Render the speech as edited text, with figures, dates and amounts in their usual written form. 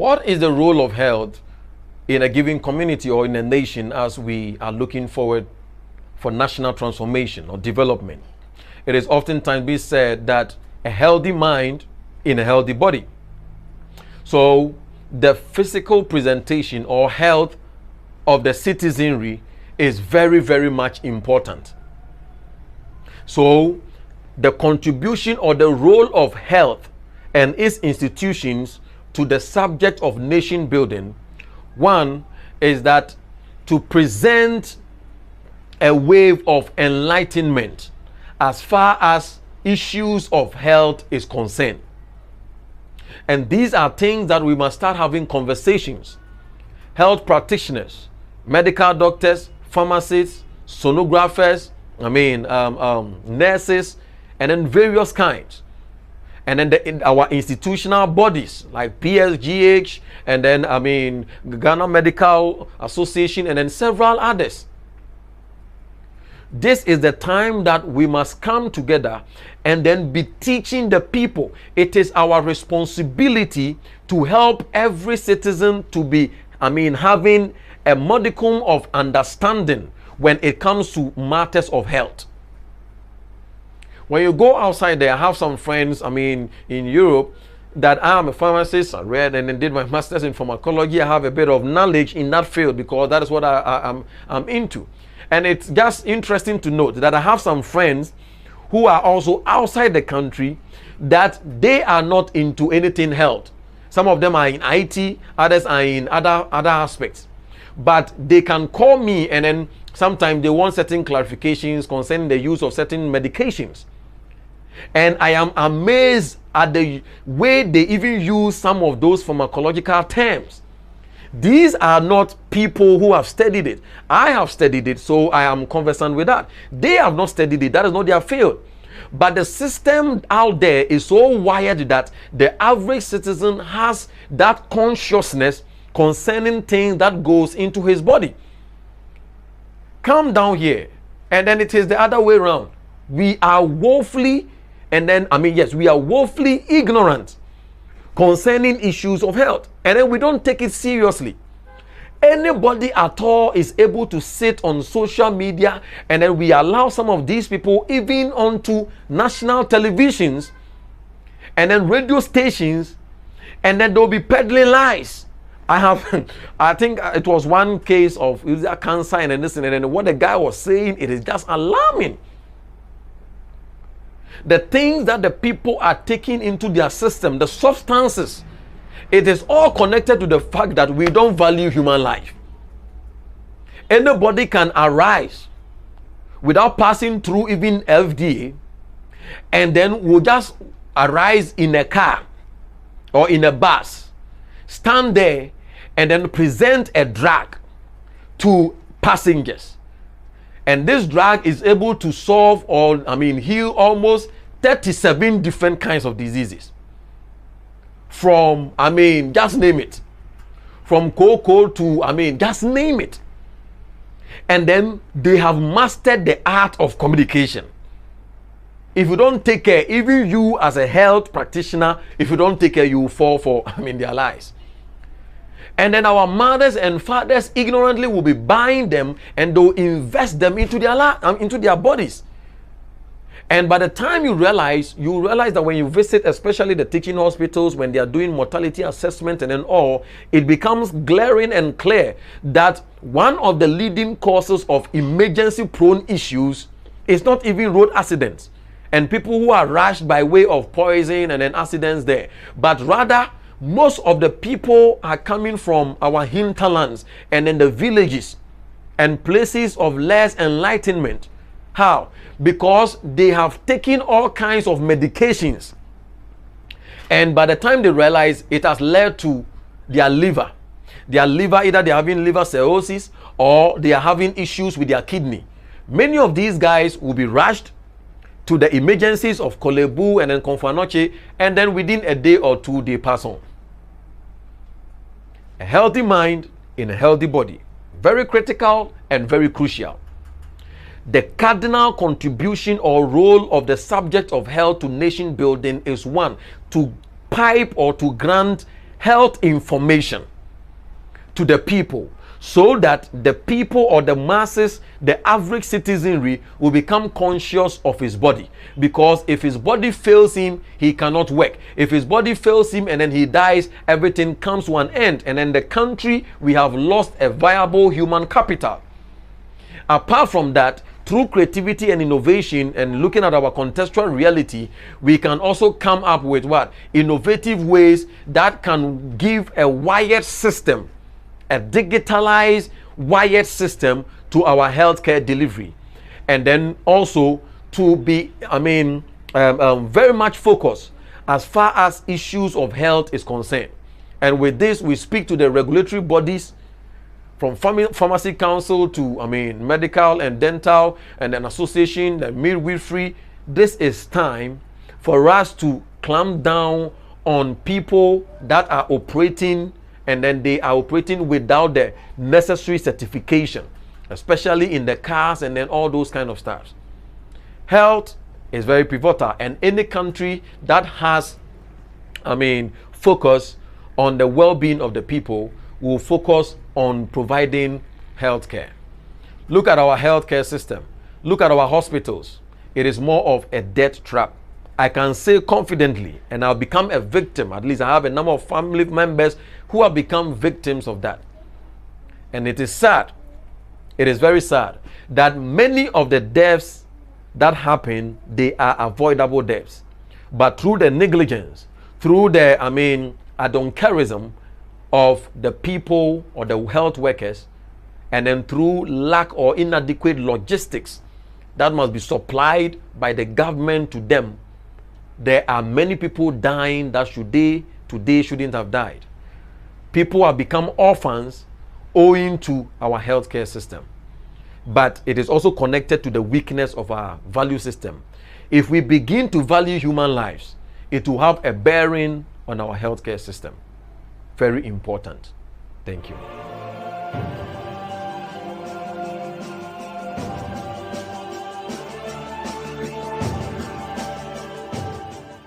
What is the role of health in a given community or in a nation as we are looking forward for national transformation or development? It is oftentimes be said that a healthy mind in a healthy body. So the physical presentation or health of the citizenry is very, very much important. So the contribution or the role of health and its institutions to the subject of nation building, one is that to present a wave of enlightenment as far as issues of health is concerned. And these are things that we must start having conversations. Health practitioners, medical doctors, pharmacists, sonographers, nurses, and then various kinds. And then our institutional bodies like PSGH, and then Ghana Medical Association, and then several others. This is the time that we must come together and then be teaching the people. It is our responsibility to help every citizen to be, having a modicum of understanding when it comes to matters of health. When you go outside there, I have some friends, in Europe, that I am a pharmacist. I read and then did my master's in pharmacology. I have a bit of knowledge in that field because that is what I'm into. And it's just interesting to note that I have some friends who are also outside the country that they are not into anything health. Some of them are in IT, others are in other aspects. But they can call me and then sometimes they want certain clarifications concerning the use of certain medications. And I am amazed at the way they even use some of those pharmacological terms. These are not people who have studied it. I have studied it, so I am conversant with that. They have not studied it. That is not their field. But the system out there is so wired that the average citizen has that consciousness concerning things that goes into his body. Come down here, and then it is the other way around. We are woefully, we are woefully ignorant concerning issues of health, and then we don't take it seriously. Anybody at all is able to sit on social media, and then we allow some of these people even onto national televisions and then radio stations, and then they'll be peddling lies. I think it was one case of cancer and then this and then what the guy was saying, it is just alarming. The things that the people are taking into their system, the substances, it is all connected to the fact that we don't value human life. Anybody can arise without passing through even FDA, and then will just arise in a car or in a bus, stand there, and then present a drug to passengers. And this drug is able to solve heal almost 37 different kinds of diseases. From, just name it. From cocoa to, just name it. And then they have mastered the art of communication. If you don't take care, even you as a health practitioner, if you don't take care, you will fall for, their lies. And then our mothers and fathers ignorantly will be buying them, and they'll invest them into their bodies. And by the time you realize that when you visit, especially the teaching hospitals, when they are doing mortality assessment and then all, it becomes glaring and clear that one of the leading causes of emergency-prone issues is not even road accidents and people who are rushed by way of poison and then accidents there, but rather most of the people are coming from our hinterlands and in the villages and places of less enlightenment. How? Because they have taken all kinds of medications, and by the time they realize, it has led to their liver. Their liver, either they are having liver cirrhosis or they are having issues with their kidney. Many of these guys will be rushed to the emergencies of Kolebu and then Konfanoche, and then within a day or two they pass on. A healthy mind in a healthy body. Very critical and very crucial. The cardinal contribution or role of the subject of health to nation building is one, to pipe or to grant health information to the people, so that the people or the masses, the average citizenry, will become conscious of his body. Because if his body fails him, he cannot work. If his body fails him and then he dies, everything comes to an end. And in the country, we have lost a viable human capital. Apart from that, through creativity and innovation and looking at our contextual reality, we can also come up with what? Innovative ways that can give a wired system, a digitalized wired system to our healthcare delivery. And then also to be, very much focused as far as issues of health is concerned. And with this, we speak to the regulatory bodies, from pharmacy council to medical and dental and an association, the midwifery. This is time for us to clamp down on people that are operating, and then they are operating without the necessary certification, especially in the cars and then all those kind of stuff. Health is very pivotal, and any country that has focus on the well-being of the people will focus on providing healthcare. Look at our healthcare system. Look at our hospitals. It is more of a death trap. I can say confidently, and I'll become a victim. At least I have a number of family members who have become victims of that. And it is sad. It is very sad that many of the deaths that happen, they are avoidable deaths. But through the negligence, through the, adoncarism of the people or the health workers, and then through lack or inadequate logistics that must be supplied by the government to them, there are many people dying that today shouldn't have died. People have become orphans owing to our healthcare system. But it is also connected to the weakness of our value system. If we begin to value human lives, it will have a bearing on our healthcare system. Very important. Thank you.